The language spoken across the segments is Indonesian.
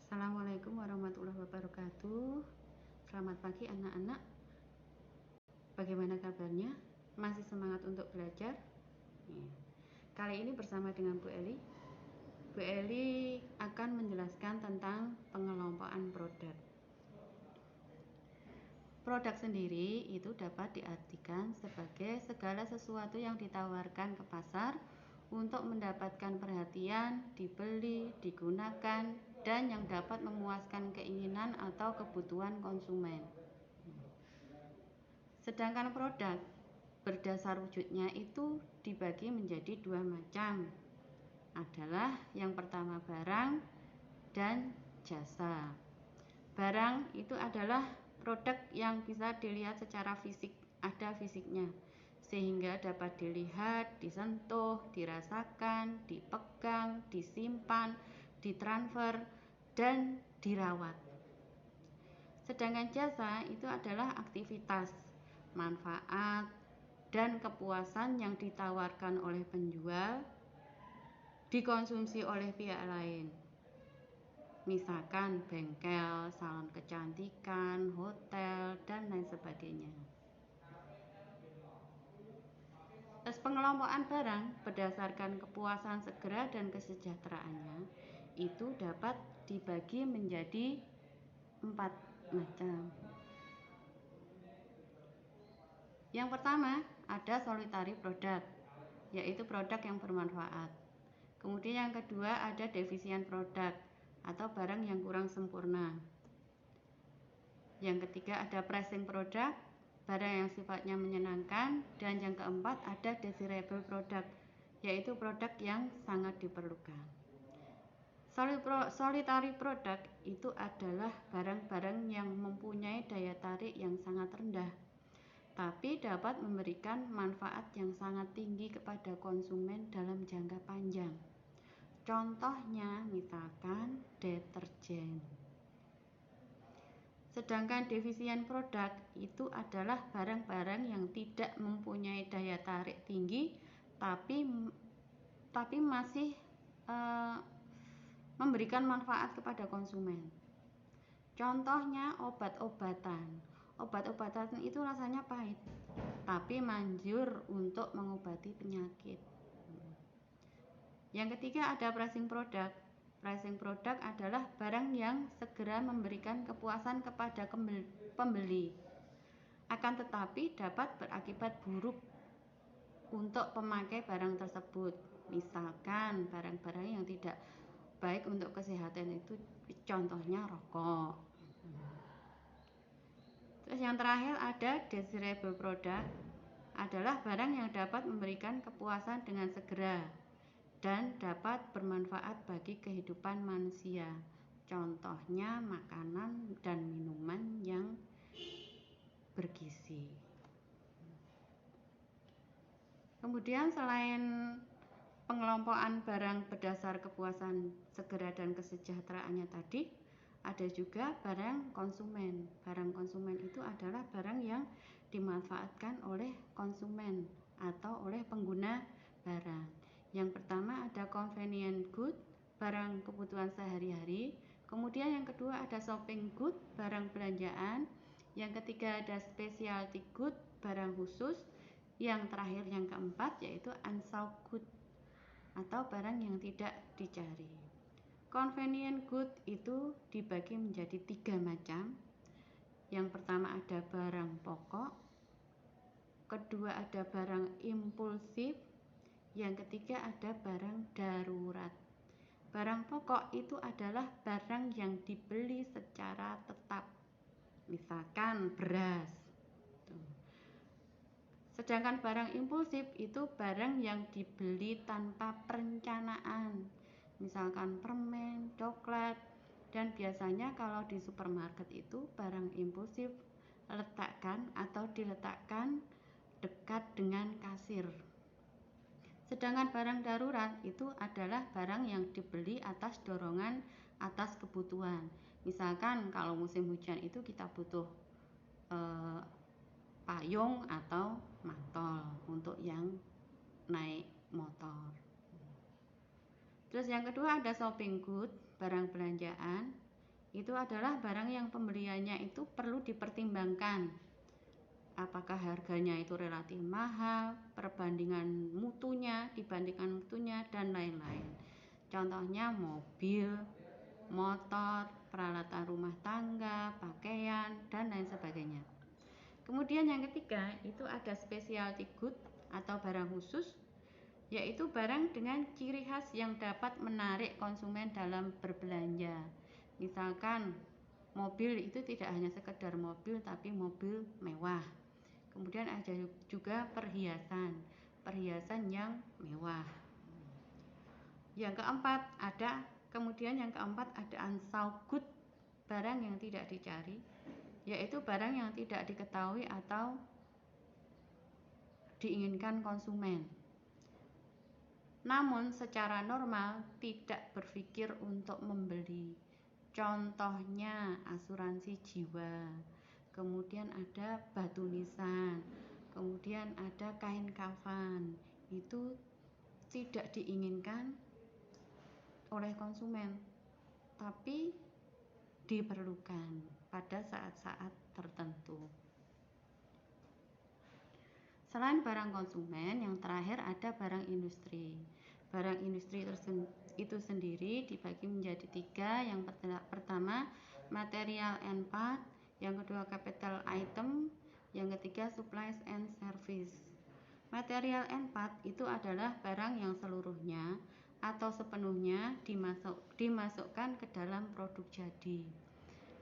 Assalamualaikum warahmatullahi wabarakatuh. Selamat pagi anak-anak. Bagaimana kabarnya? Masih semangat untuk belajar? Kali ini bersama dengan Bu Eli. Bu Eli akan menjelaskan tentang pengelompokan produk. Produk sendiri itu dapat diartikan sebagai segala sesuatu yang ditawarkan ke pasar untuk mendapatkan perhatian, dibeli, digunakan, dan yang dapat memuaskan keinginan atau kebutuhan konsumen. Sedangkan produk berdasar wujudnya itu dibagi menjadi dua macam. Adalah yang pertama barang dan jasa. Barang itu adalah produk yang bisa dilihat secara fisik, ada fisiknya, sehingga dapat dilihat, disentuh, dirasakan, dipegang, disimpan, ditransfer, dan dirawat. Sedangkan jasa itu adalah aktivitas, manfaat, dan kepuasan yang ditawarkan oleh penjual, dikonsumsi oleh pihak lain. Misalkan bengkel, salon kecantikan, hotel, dan lain sebagainya. Pengelompokan barang berdasarkan kepuasan segera dan kesejahteraannya itu dapat dibagi menjadi 4 macam. Yang pertama ada solitary product, yaitu produk yang bermanfaat. Kemudian yang kedua ada deficient product atau barang yang kurang sempurna. Yang ketiga ada pricing product, barang yang sifatnya menyenangkan. Dan yang keempat ada desirable product, yaitu produk yang sangat diperlukan. Solitary product itu adalah barang-barang yang mempunyai daya tarik yang sangat rendah, tapi dapat memberikan manfaat yang sangat tinggi kepada konsumen dalam jangka panjang. Contohnya misalkan deterjen. Sedangkan deficient product itu adalah barang-barang yang tidak mempunyai daya tarik tinggi, tapi masih memberikan manfaat kepada konsumen. Contohnya obat-obatan. Obat-obatan itu rasanya pahit, tapi manjur untuk mengobati penyakit. Yang ketiga ada pricing product. Pricing product adalah barang yang segera memberikan kepuasan kepada pembeli, akan tetapi dapat berakibat buruk untuk pemakai barang tersebut. Misalkan barang-barang yang tidak baik untuk kesehatan itu contohnya rokok. Terus yang terakhir ada desirable product, adalah barang yang dapat memberikan kepuasan dengan segera dan dapat bermanfaat bagi kehidupan manusia. Contohnya makanan dan minuman yang bergizi. Kemudian selain pengelompokan barang berdasar kepuasan segera dan kesejahteraannya tadi, ada juga barang konsumen. Barang konsumen itu adalah barang yang dimanfaatkan oleh konsumen atau oleh pengguna barang. Yang pertama ada convenient good, barang kebutuhan sehari-hari. Kemudian yang kedua ada shopping good, barang belanjaan. Yang ketiga ada specialty good, barang khusus. Yang terakhir yang keempat yaitu unsought good atau barang yang tidak dicari. Convenient good itu dibagi menjadi 3 macam. Yang pertama ada barang pokok, kedua ada barang impulsif, yang ketiga ada barang darurat. Barang pokok itu adalah barang yang dibeli secara tetap, misalkan beras. Sedangkan barang impulsif itu barang yang dibeli tanpa perencanaan, misalkan permen, coklat. Dan biasanya kalau di supermarket itu barang impulsif diletakkan dekat dengan kasir. Sedangkan barang darurat itu adalah barang yang dibeli atas dorongan, atas kebutuhan. Misalkan kalau musim hujan itu kita butuh payung atau mantol untuk yang naik motor. Terus yang kedua ada shopping good, barang belanjaan. Itu adalah barang yang pembeliannya itu perlu dipertimbangkan. Apakah harganya itu relatif mahal, perbandingan mutunya dibandingkan mutunya, dan lain-lain. Contohnya mobil, motor, peralatan rumah tangga, pakaian, dan lain sebagainya. Kemudian yang ketiga itu ada specialty good atau barang khusus, yaitu barang dengan ciri khas yang dapat menarik konsumen dalam berbelanja. Misalkan mobil itu tidak hanya sekedar mobil tapi mobil mewah. Kemudian ada juga perhiasan yang mewah. Yang keempat ada unsought good, barang yang tidak dicari, yaitu barang yang tidak diketahui atau diinginkan konsumen, namun secara normal tidak berpikir untuk membeli. Contohnya asuransi jiwa, kemudian ada batu nisan, kemudian ada kain kafan. Itu tidak diinginkan oleh konsumen, tapi diperlukan pada saat-saat tertentu. Selain barang konsumen, yang terakhir ada barang industri. Barang industri itu sendiri dibagi menjadi 3. Yang pertama material and part, yang kedua capital item, yang ketiga supplies and service. Material and part itu adalah barang yang seluruhnya atau sepenuhnya dimasukkan ke dalam produk jadi.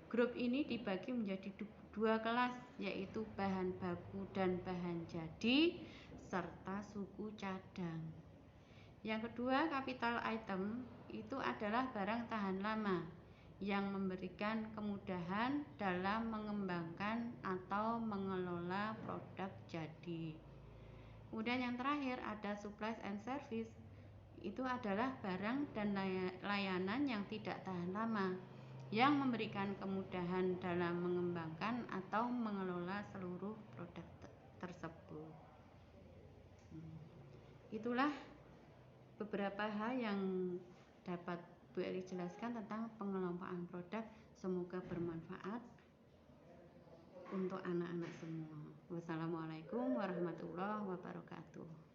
Grup ini dibagi menjadi 2 kelas, yaitu bahan baku dan bahan jadi, serta suku cadang. Yang kedua, capital item itu adalah barang tahan lama yang memberikan kemudahan dalam mengembangkan atau mengelola produk jadi. Kemudian yang terakhir ada supplies and service, itu adalah barang dan layanan yang tidak tahan lama, yang memberikan kemudahan dalam mengembangkan atau mengelola seluruh produk tersebut. Itulah beberapa hal yang dapat Bu Eli jelaskan tentang pengelompokan produk. Semoga bermanfaat untuk anak-anak semua. Wassalamualaikum warahmatullahi wabarakatuh.